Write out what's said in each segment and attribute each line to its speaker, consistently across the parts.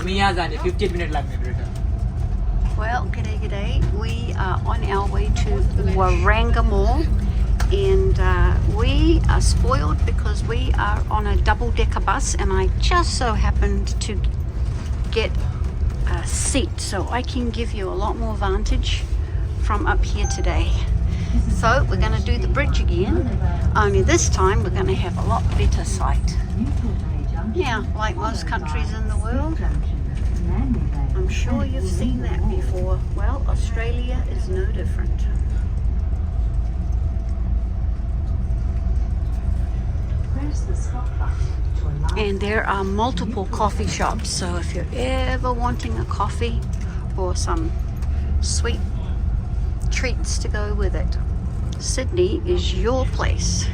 Speaker 1: 15 minutes लागने रहेछ.
Speaker 2: Well, g'day. We are on our way to Warranga Mall, and we are spoiled because we are on a double-decker bus, and I just so happened to get a seat, so I can give you a lot more vantage from up here today. So we're going to do the bridge again, only this time we're going to have a lot better sight. Yeah, like most countries in the world. I'm sure you've seen that before. Well, Australia is no different. And there are multiple coffee shops, so if you're ever wanting a coffee or some sweet treats to go with it, Sydney is your place.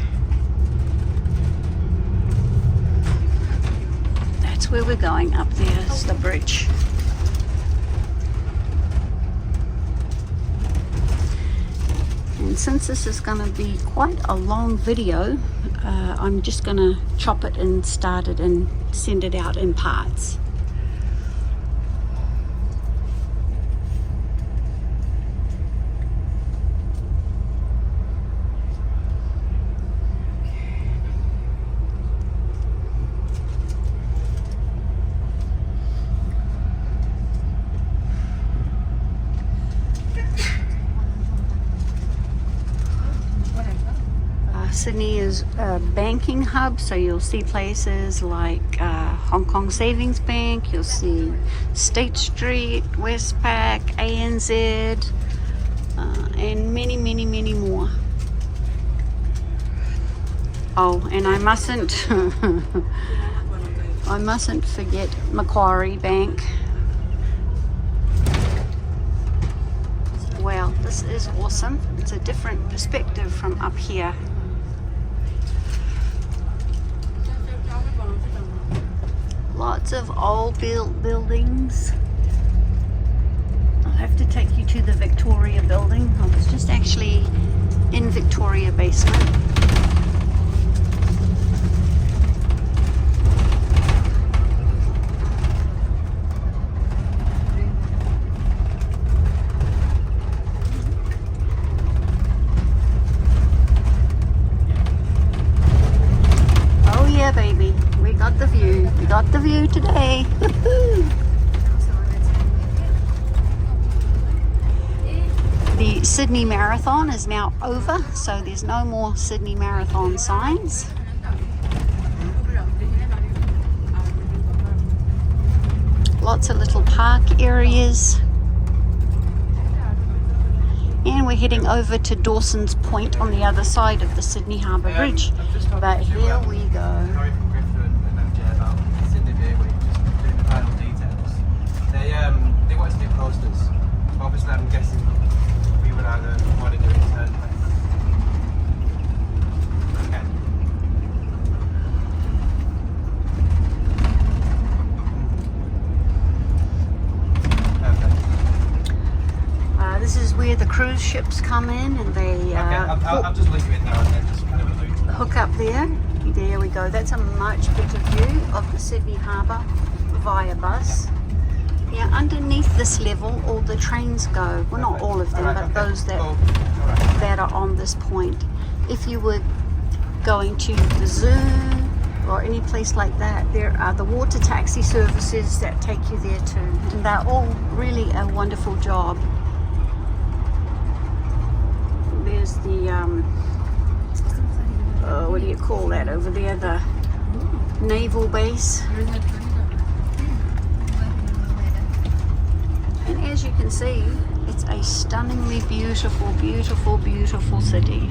Speaker 2: That's where we're going. Up there is the bridge. And since this is going to be quite a long video, I'm just going to chop it and start it and send it out in parts. Sydney is a banking hub, so you'll see places like Hong Kong Savings Bank, you'll see State Street, Westpac, ANZ, and many more. Oh, and I mustn't forget Macquarie Bank. Well, this is awesome. It's a different perspective from up here. Lots of old buildings. I'll have to take you to the Victoria building. I was just actually in Victoria basement. Oh yeah, baby. We got the view. We got the view today. The Sydney Marathon is now over, so there's no more Sydney Marathon signs. Lots of little park areas. And we're heading over to Dawson's Point on the other side of the Sydney Harbour Bridge. But here we go.
Speaker 1: They want us to do posters. Obviously, I'm guessing we would either want to do it internally. Okay.
Speaker 2: Perfect. This is where the cruise ships come in, and they
Speaker 1: I'll just leave you in there and then just kind of a loop.
Speaker 2: Hook up there. There we go. That's a much better view of the Sydney Harbour via bus. Yeah, underneath this level, all the trains go. Well, not all of them, but those that are on this point. If you were going to the zoo or any place like that, there are the water taxi services that take you there too. And they're all really a wonderful job. There's the, what do you call that over there? The naval base. And as you can see, it's a stunningly beautiful, beautiful, beautiful city.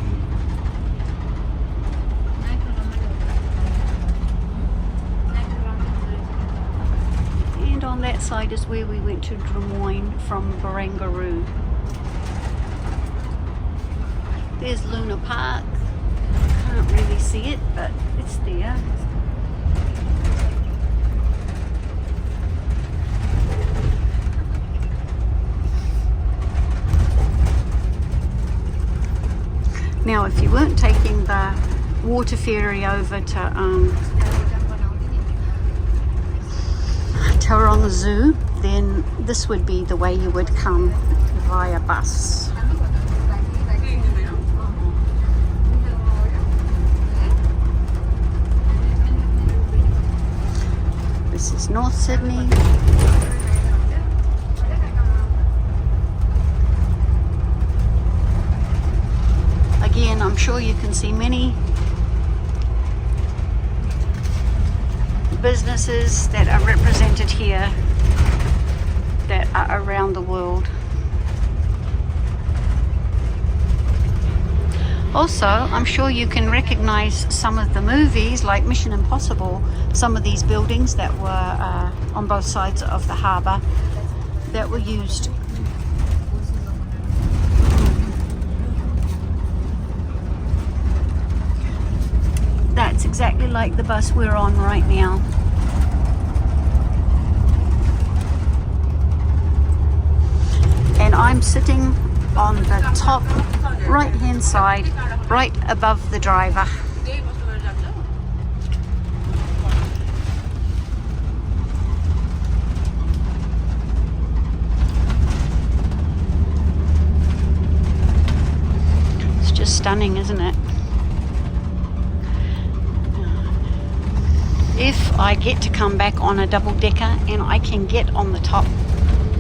Speaker 2: And on that side is where we went to Drummoyne from Barangaroo. There's Luna Park. Can't really see it, but it's there. Now, if you weren't taking the water ferry over to Taronga Zoo, then this would be the way you would come via bus. This is North Sydney. Again, I'm sure you can see many businesses that are represented here that are around the world. Also, I'm sure you can recognize some of the movies like Mission Impossible, some of these buildings that were on both sides of the harbour that were used. That's exactly like the bus we're on right now. And I'm sitting on the top right hand side, right above the driver. It's just stunning, isn't it? If I get to come back on a double decker and I can get on the top,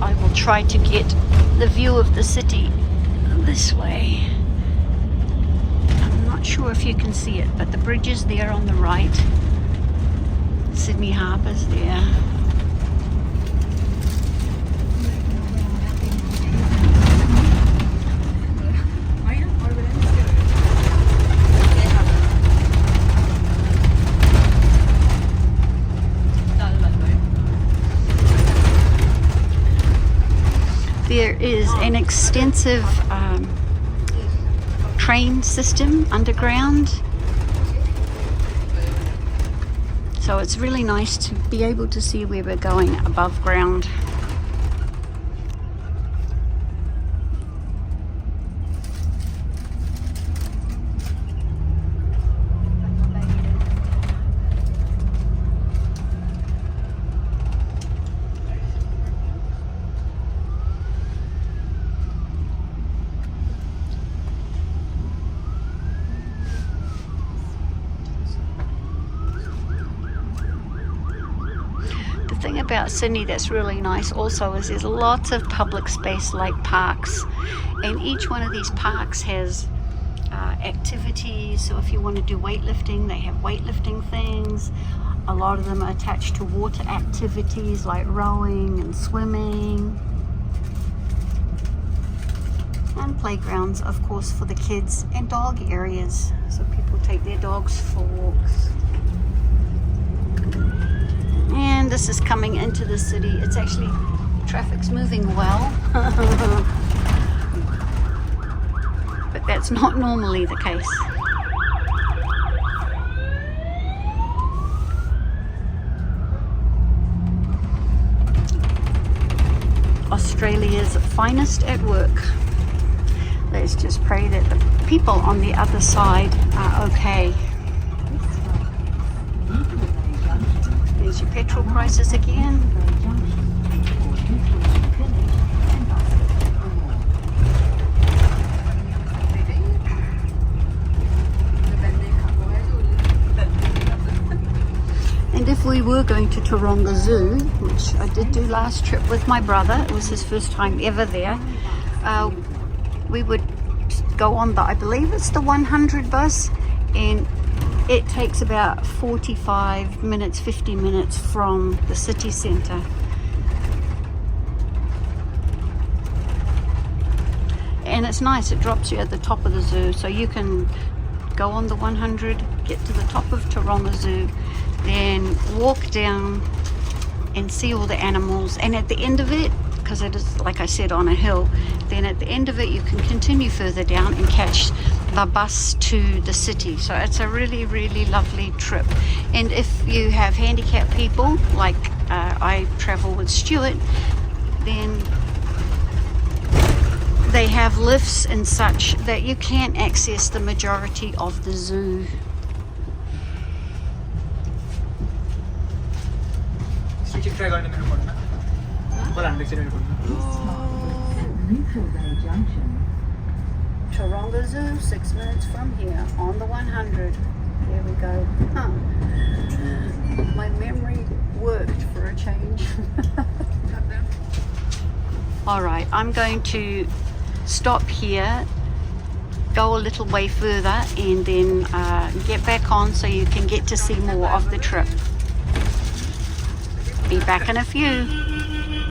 Speaker 2: I will try to get the view of the city this way. I'm not sure if you can see it, but the bridge is there on the right. Sydney Harbour's there. There is an extensive train system underground, so it's really nice to be able to see where we're going above ground. The thing about Sydney that's really nice also is there's lots of public space like parks, and each one of these parks has activities. So if you want to do weightlifting, they have weightlifting things. A lot of them are attached to water activities like rowing and swimming, and playgrounds of course for the kids, and dog areas so people take their dogs for walks. And this is coming into the city. It's actually, traffic's moving well. But that's not normally the case. Australia's finest at work. Let's just pray that the people on the other side are okay. There's your petrol prices again. And if we were going to Taronga Zoo, which I did do last trip with my brother, it was his first time ever there, we would go on the, I believe it's the 100 bus, and it takes about 45 minutes, 50 minutes from the city centre. And it's nice, it drops you at the top of the zoo, so you can go on the 100, get to the top of Taronga Zoo, then walk down and see all the animals, and at the end of it, because it is, like I said, on a hill, then at the end of it you can continue further down and catch the bus to the city. So it's a really, really lovely trip. And if you have handicapped people, like I travel with Stuart, then they have lifts and such that you can access the majority of the zoo.
Speaker 1: So
Speaker 3: ticket ಟ್ರೈ garden ಹೇಳ್ಕೊಂಡ ಬಲ್ಲ ticket ಹೇಳ್ಕೊಂಡ
Speaker 2: Warranga Zoo, 6 minutes from here, on the 100. There we go. Huh. My memory worked for a change. All right, I'm going to stop here, go a little way further, and then get back on so you can get to see more of the trip. Be back in a few.